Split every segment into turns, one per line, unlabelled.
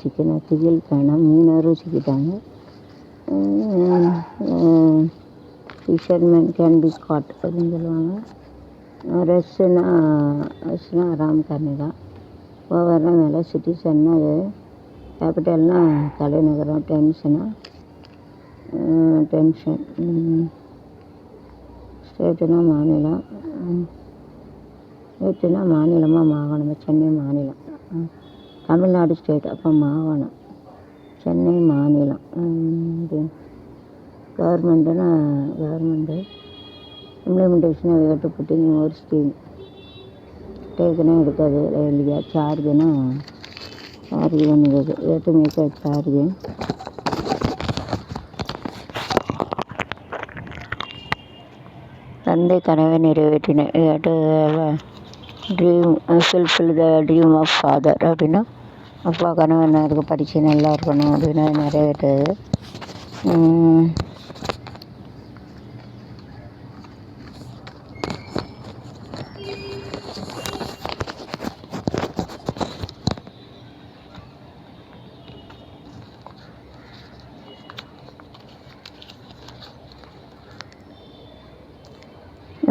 சிக்கனை திகில் பயணம் மீனவரும் சிக்கிட்டாங்க. ஃபிஷர்மேன் கேன் பி காட் அப்படின்னு சொல்லுவாங்க. ரஷ்னா ஆராம் கர்னே தான். ஓவர்னா மேலே, சிட்டிசன்னா கேபிட்டல்னா தலைநகரம், டென்ஷன். ஸ்டேட்டுனா மாநிலம், ஸ்டேட்டுனா மாநிலமாக மாகாணம். சென்னை மாநிலம், தமிழ்நாடு ஸ்டேட், அப்போ மாகாணம், சென்னை மாநிலம். கவர்மெண்ட்டுனா கவர்மெண்ட்டு. இம்ப்ளிமெண்டேஷன் வேட்டு புட்டிங் ஒரு ஸ்கீம். டேக்குனா எடுக்காது இல்லையா. சார்ஜுனா சார்ஜ் பண்ணுறது, வேட்டு மேக்க சார்ஜு. தந்தை கனவை நிறைவேற்றினேன், dream fulfil the dream of father அப்படின்னா அப்பா கனவு என்ன இருக்குது, படித்து நல்லா இருக்கணும் அப்படின்னா நிறைவேற்றுறது.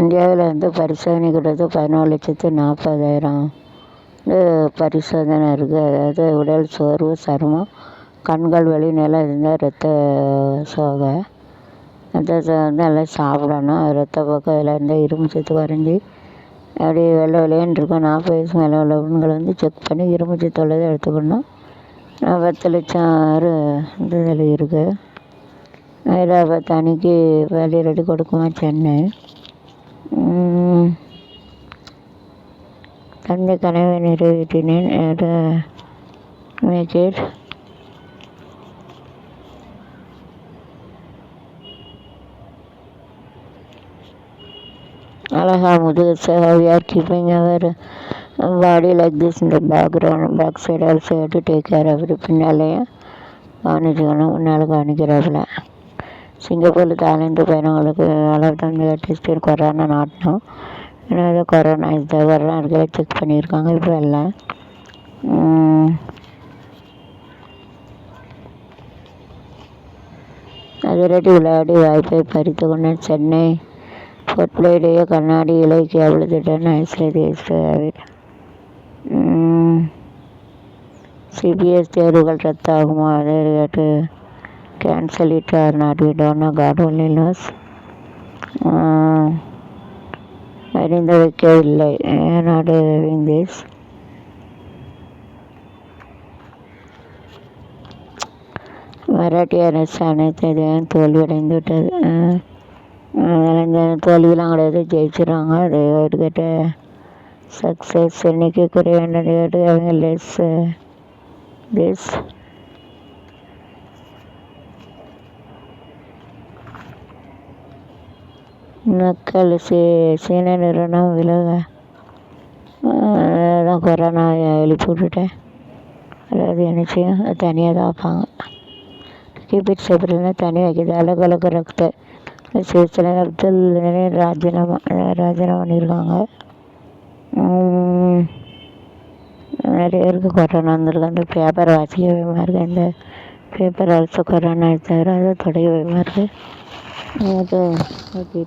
இந்தியாவில் பரிசோதனை கிட்டத்தட்ட 14,40,000 பரிசோதனை இருக்குது. அதாவது உடல் சோர்வு, சருமம், கண்கள் வலி, நிலை இருந்தால் ரத்த சோகை. ரத்தத்தை நல்லா சாப்பிடணும். ரத்த போக்கு அதில் இருந்தால் இரும்பு சத்து குறைஞ்சி அப்படியே வெள்ளை வெள்ளையன்னு இருக்கும். 40 வயசு மேலே உள்ள பெண்கள் செக் பண்ணி இரும்பு சத்து உள்ளதை எடுத்துக்கணும். 10 லட்சம் இதில் இருக்குது. ஹைதராபாத் அன்னைக்கு வேலி ரெடி கொடுக்குமா சென்னை. தந்தை கனவை நிறைவேற்றினேன், மேக் இட். அழகா முதுகு. we are keeping our body like this in the background, back side also have to take care of it. பின்னாலேயும் கவனிச்சுக்கணும், முன்னால் கவனிக்கிறாப்புல. சிங்கப்பூரில் தாய்லாந்து பயணங்களுக்கு வளர்த்து டெஸ்ட் கொரோனா நாட்டணும். ஏன்னா கொரோனா இருக்கிற செக் பண்ணியிருக்காங்க இப்போ எல்லாம். அதிரடி விளையாடி வாய்ப்பை பறித்து கொண்ட சென்னை பொட்பிளேடைய கண்ணாடி இலக்கிய விழுதுட்டேன்னு ஐஸ்லேட். சிபிஎஸ் தேர்வுகள் ரத்தாகுமா, அதை cancel it or not, we don't know, God only knows. அறிந்த வைக்கவில்லை, நாட் டூயிங் திஸ். மராட்டிய அரசு அனைத்து இதையும் தோல்வியடைந்து விட்டது. இந்த தோல்வியெலாம் கிடையாது, ஜெயிச்சிடுறாங்க. அது கேட்ட சக்ஸஸ் எண்ணிக்கை குறைய வேண்டியது கேட்டு அவங்க லெஸ் திஸ். மக்கள் சீன நிறுவனம் விலக தான் கொரோனா எழுப்பி விட்டுட்டேன். அதாவது என்ன செய்யும், அது தனியாக தான் வைப்பாங்க. கீபிட் சேப்பரில்னா தனி வைக்கிது. அலகு ரத்த சில அப்துல் ராஜினாமா பண்ணியிருக்காங்க. நிறைய பேருக்கு கொரோனா வந்திருக்கு. அந்த பேப்பர் வாசிக்க பயமாக இருக்குது. இந்த பேப்பர் அரசு கொரோனா தவிர அதை தொடங்க பயமாக இருக்குது. அது ஓகே.